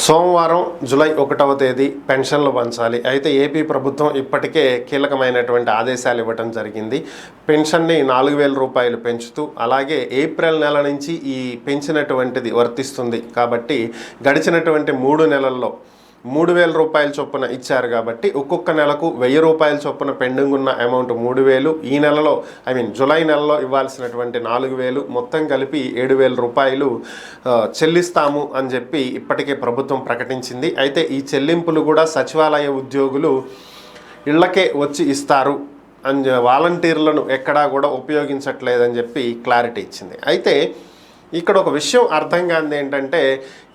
సోమవారం జూలై 1వ తేదీ పెన్షన్లు పంచాలి. అయితే ఏపీ ప్రభుత్వం ఇప్పటికే కీలకమైనటువంటి ఆదేశాలు ఇవ్వడం జరిగింది. పెన్షన్ని 4,000 రూపాయలు పెంచుతూ, అలాగే ఏప్రిల్ నెల నుంచి ఈ పెంచినటువంటిది వర్తిస్తుంది కాబట్టి గడిచినటువంటి 3 నెలల్లో 3,000 రూపాయల చొప్పున ఇచ్చారు కాబట్టి ఒక్కొక్క నెలకు 1,000 రూపాయల చొప్పున పెండింగ్ ఉన్న అమౌంట్ 3,000, ఈ నెలలో జూలై నెలలో ఇవ్వాల్సినటువంటి 4,000 మొత్తం కలిపి 7,000 రూపాయలు చెల్లిస్తాము అని చెప్పి ఇప్పటికే ప్రభుత్వం ప్రకటించింది. అయితే ఈ చెల్లింపులు కూడా సచివాలయ ఉద్యోగులు ఇళ్లకే వచ్చి ఇస్తారు అని, వాలంటీర్లను ఎక్కడా కూడా ఉపయోగించట్లేదని చెప్పి క్లారిటీ ఇచ్చింది. అయితే ఇక్కడ ఒక విషయం అర్థం కానిది ఏంటంటే,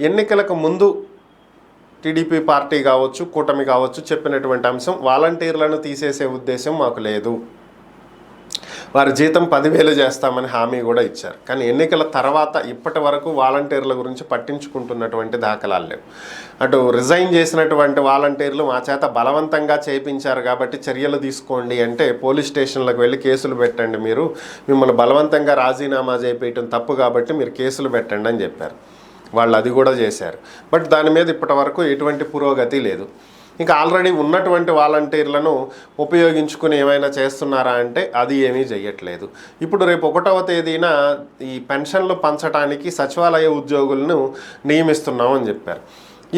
ఎన్నికలకు ముందు టీడీపీ పార్టీ కావచ్చు, కూటమి కావచ్చు చెప్పినటువంటి అంశం వాలంటీర్లను తీసేసే ఉద్దేశం మాకు లేదు, వారి జీతం 10,000 చేస్తామని హామీ కూడా ఇచ్చారు. కానీ ఎన్నికల తర్వాత ఇప్పటి వరకు వాలంటీర్ల గురించి పట్టించుకుంటున్నటువంటి దాఖలాలు లేవు. అటు రిజైన్ చేసినటువంటి వాలంటీర్లు మా చేత బలవంతంగా చేయించారు కాబట్టి చర్యలు తీసుకోండి అంటే, పోలీస్ స్టేషన్లకు వెళ్ళి కేసులు పెట్టండి, మిమ్మల్ని బలవంతంగా రాజీనామా చేయించడం తప్పు కాబట్టి మీరు కేసులు పెట్టండి అని చెప్పారు. వాళ్ళు అది కూడా చేశారు. బట్ దాని మీద ఇప్పటి వరకు ఎటువంటి పురోగతి లేదు. ఇంకా ఆల్రెడీ ఉన్నటువంటి వాలంటీర్లను ఉపయోగించుకుని ఏమైనా చేస్తున్నారా అంటే అది ఏమీ చేయట్లేదు. ఇప్పుడు రేపు 1వ తేదీన ఈ పెన్షన్లు పంచడానికి సచివాలయ ఉద్యోగులను నియమిస్తున్నామని చెప్పారు.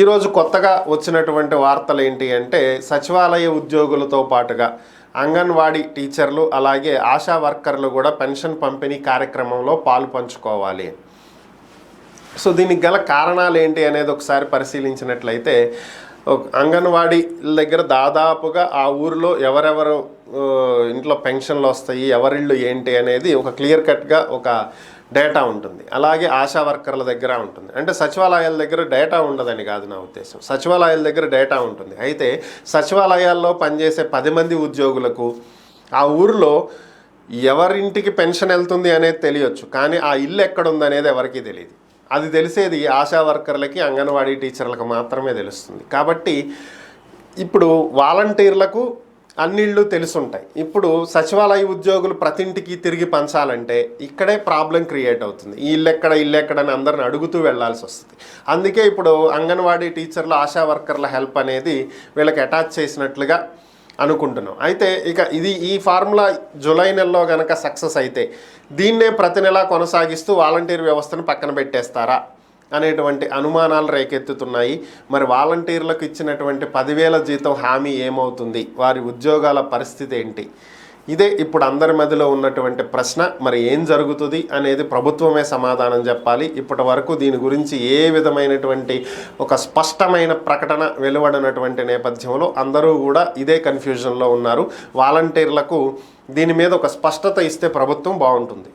ఈరోజు కొత్తగా వచ్చినటువంటి వార్తలు ఏంటి అంటే, సచివాలయ ఉద్యోగులతో పాటుగా అంగన్వాడీ టీచర్లు అలాగే ఆశా వర్కర్లు కూడా పెన్షన్ పంపిణీ కార్యక్రమంలో పాలు పంచుకోవాలి. సో దీనికి గల కారణాలు ఏంటి అనేది ఒకసారి పరిశీలించినట్లయితే, అంగన్వాడీ దగ్గర దాదాపుగా ఆ ఊరిలో ఎవరెవరు ఇంట్లో పెన్షన్లు వస్తాయి, ఎవరిళ్ళు ఏంటి అనేది ఒక క్లియర్ కట్గా ఒక డేటా ఉంటుంది. అలాగే ఆశా వర్కర్ల దగ్గర ఉంటుంది. అంటే సచివాలయాల దగ్గర డేటా ఉండదని కాదు నా ఉద్దేశం, సచివాలయాల దగ్గర డేటా ఉంటుంది. అయితే సచివాలయాల్లో పనిచేసే 10 మంది ఉద్యోగులకు ఆ ఊరిలో ఎవరింటికి పెన్షన్ వెళ్తుంది అనేది తెలియచ్చు, కానీ ఆ ఇల్లు ఎక్కడుంది అనేది ఎవరికీ తెలియదు. అది తెలిసేది ఆశా వర్కర్లకి, అంగన్వాడీ టీచర్లకు మాత్రమే తెలుస్తుంది. కాబట్టి ఇప్పుడు వాలంటీర్లకు అన్నిళ్ళు తెలుసుంటాయి. ఇప్పుడు సచివాలయ ఉద్యోగులు ప్రతి ఇంటికి తిరిగి పంచాలంటే ఇక్కడే ప్రాబ్లం క్రియేట్ అవుతుంది. ఈ ఇల్లు ఎక్కడని అందరిని అడుగుతూ వెళ్లాల్సి వస్తుంది. అందుకే ఇప్పుడు అంగన్వాడీ టీచర్లు, ఆశా వర్కర్ల హెల్ప్ అనేది వీళ్ళకి అటాచ్ చేసినట్లుగా అనుకుంటున్నాం. అయితే ఇక ఈ ఫార్ములా జూలై నెలలో కనుక సక్సెస్ అయితే దీన్నే ప్రతి నెలా కొనసాగిస్తూ వాలంటీర్ వ్యవస్థను పక్కన పెట్టేస్తారా అనేటువంటి అనుమానాలు రేకెత్తుతున్నాయి. మరి వాలంటీర్లకు ఇచ్చినటువంటి 10,000 జీతం హామీ ఏమవుతుంది, వారి ఉద్యోగాల పరిస్థితి ఏంటి, ఇదే ఇప్పుడు అందరి మధ్యలో ఉన్నటువంటి ప్రశ్న. మరి ఏం జరుగుతుంది అనేది ప్రభుత్వమే సమాధానం చెప్పాలి. ఇప్పటి వరకు దీని గురించి ఏ విధమైనటువంటి ఒక స్పష్టమైన ప్రకటన వెలువడినటువంటి నేపథ్యంలో అందరూ కూడా ఇదే కన్ఫ్యూజన్లో ఉన్నారు. వాలంటీర్లకు దీని మీద ఒక స్పష్టత ఇస్తే ప్రభుత్వం బాగుంటుంది.